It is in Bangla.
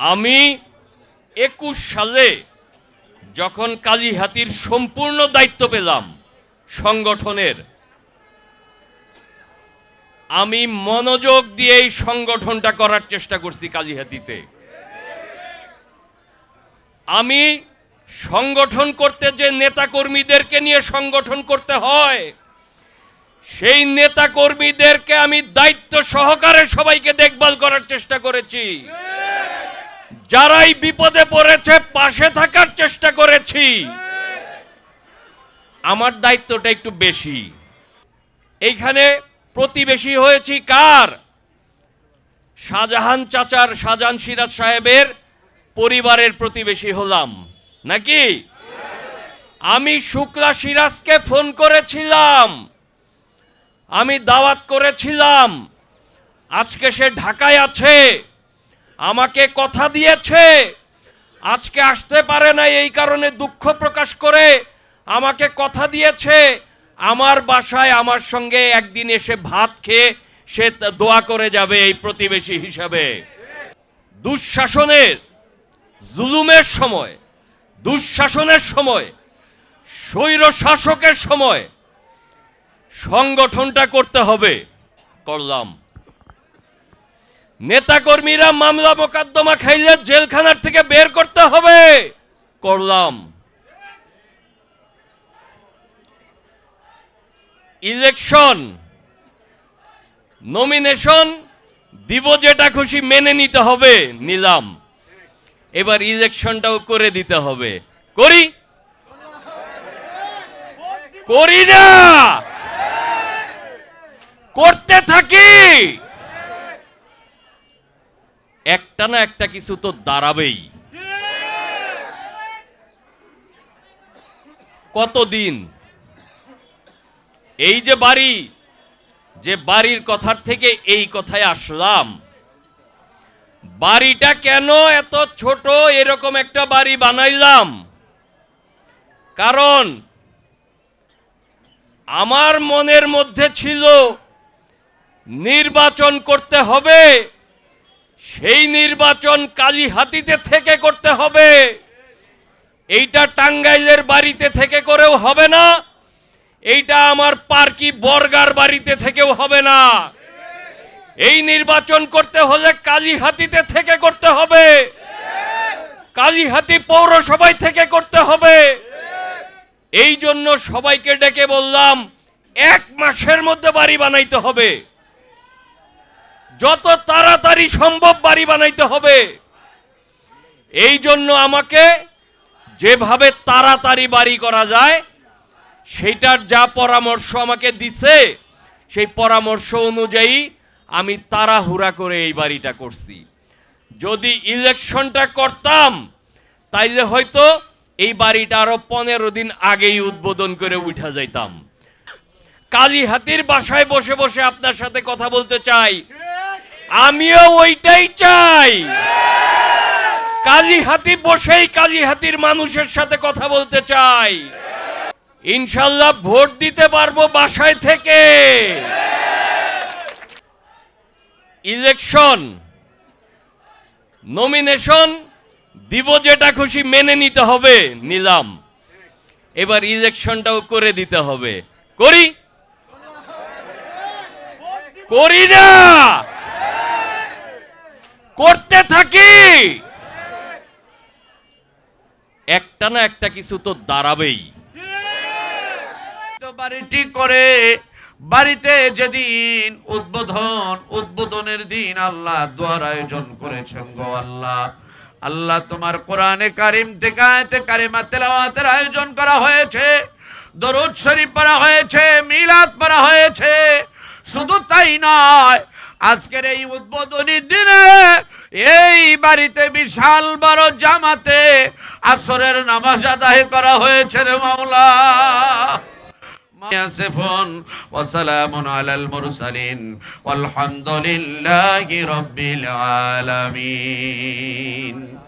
আমি ২১ সালে যখন কালিহাতীর সম্পূর্ণ দায়িত্ব পেলাম সংগঠনের, আমি মনোযোগ দিয়ে এই সংগঠনটা করার চেষ্টা করছি। কালিহাতীতে আমি সংগঠন করতে যে নেতা কর্মীদেরকে নিয়ে সংগঠন করতে হয়, সেই নেতা কর্মীদেরকে আমি দায়িত্ব সহকারে সবাইকে দেখভাল করার চেষ্টা করেছি। যারাই বিপদে পড়েছে পাশে থাকার চেষ্টা করেছি। আমার দায়িত্বটা একটু বেশি। এইখানে প্রতিবেশী হয়েছি কার? শাহজাহান চাচার, শাহজাহান সিরাজ সাহেবের পরিবারের প্রতিবেশী হলাম নাকি? আমি শুক্লা সিরাজকে ফোন করেছিলাম, আমি দাওয়াত করেছিলাম। আজকে সে ঢাকায় আছে, আমাকে কথা দিয়েছে। আজকে আসতে পারে না, এই কারণে দুঃখ প্রকাশ করে আমাকে কথা দিয়েছে আমার বাসায় আমার সঙ্গে একদিন এসে ভাত খেয়ে সে দোয়া করে যাবে এই প্রতিবেশী হিসাবে। দুঃশাসনের, জুলুমের সময়, দুঃশাসনের সময়, স্বৈর শাসকের সময় সংগঠনটা করতে হবে, করলাম। নেতাকর্মীরা মামলা মোকদ্দমা খাইলে জেলখানার থেকে বের করতে হবে, করলাম। ইলেকশন, নমিনেশন দিব, যেটা খুশি মেনে নিতে হবে, নিলাম। এবার ইলেকশনটাও করে দিতে হবে, করি করি না, করতে থাকি। একটা না একটা কিছু তো দাঁড়াবেই। কতদিন এই যে বাড়ি, যে বাড়ির কথার থেকে এই কথায় আসলাম, বাড়িটা কেন এত ছোট, এরকম একটা বাড়ি বানাইলাম? কারণ আমার মনের মধ্যে ছিল নির্বাচন করতে হবে, সেই নির্বাচন কালিহাতীতে থেকে করতে হবে। এইটা টাঙ্গাইলের বাড়িতে থেকে করেও হবে না, এইটা আমার পার্কি বর্গার বাড়িতে থেকেও হবে না। এই নির্বাচন করতে হলে কালিহাতীতে থেকে করতে হবে, কালিহাতী পৌরসভায় থেকে করতে হবে। এই জন্য সবাইকে ডেকে বললাম 1 মাসের মধ্যে বাড়ি বানাইতে হবে, যত তাড়াতাড়ি সম্ভব বাড়ি বানাইতে হবে। এই জন্য আমাকে যেভাবে তাড়াতাড়ি বাড়ি করা যায় সেটার যা পরামর্শ আমাকে দিছে, সেই পরামর্শ অনুযায়ী আমি তাড়াহুড়া করে এই বাড়িটা করছি। যদি ইলেকশনটা করতাম তাইলে হয়তো এই বাড়িটা আরো 15 দিন আগেই উদ্বোধন করে উঠা যাইতাম। কালিহাতীর বাসায় বসে বসে আপনার সাথে কথা বলতে চাই, আমিও ওইটাই চাই। কালিহাতী বসেই কালিহাতীর মানুষের সাথে কথা বলতে চাই। ইনশাল্লাহ ভোট দিতে পারবো বাসায় থেকে। ইলেকশন, নমিনেশন দিব, যেটা খুশি মেনে নিতে হবে, নিলাম। এবার ইলেকশনটাও করে দিতে হবে, করি করি না, করতে থাকি। একটা না একটা কিছু তো দাঁড়াবেই। বাড়িটি করে বাড়িতে যেদিন উদ্বোধনের দিন আল্লাহ দোয়ার আয়োজন করেছেন গো আল্লাহ। আল্লাহ তোমার কোরআনে কারিম থেকে আয়াতে কারিমা তেলাওয়াতের আয়োজন করা হয়েছে, দরুদ শরীফ পড়া হয়েছে, মিলাদ পড়া হয়েছে। শুধু তাই নয়, আজকের এই উদ্বোধনী দিনে এই বাড়িতে বিশাল বড় জামাতে আসরের নামাজ আদায় করা হয়েছে রে মাওলা। ইয়াসিফুন ওয়া সালামুন আলাল মুরসালিন ওয়ালহামদুলিল্লাহি রাব্বিল আলামিন।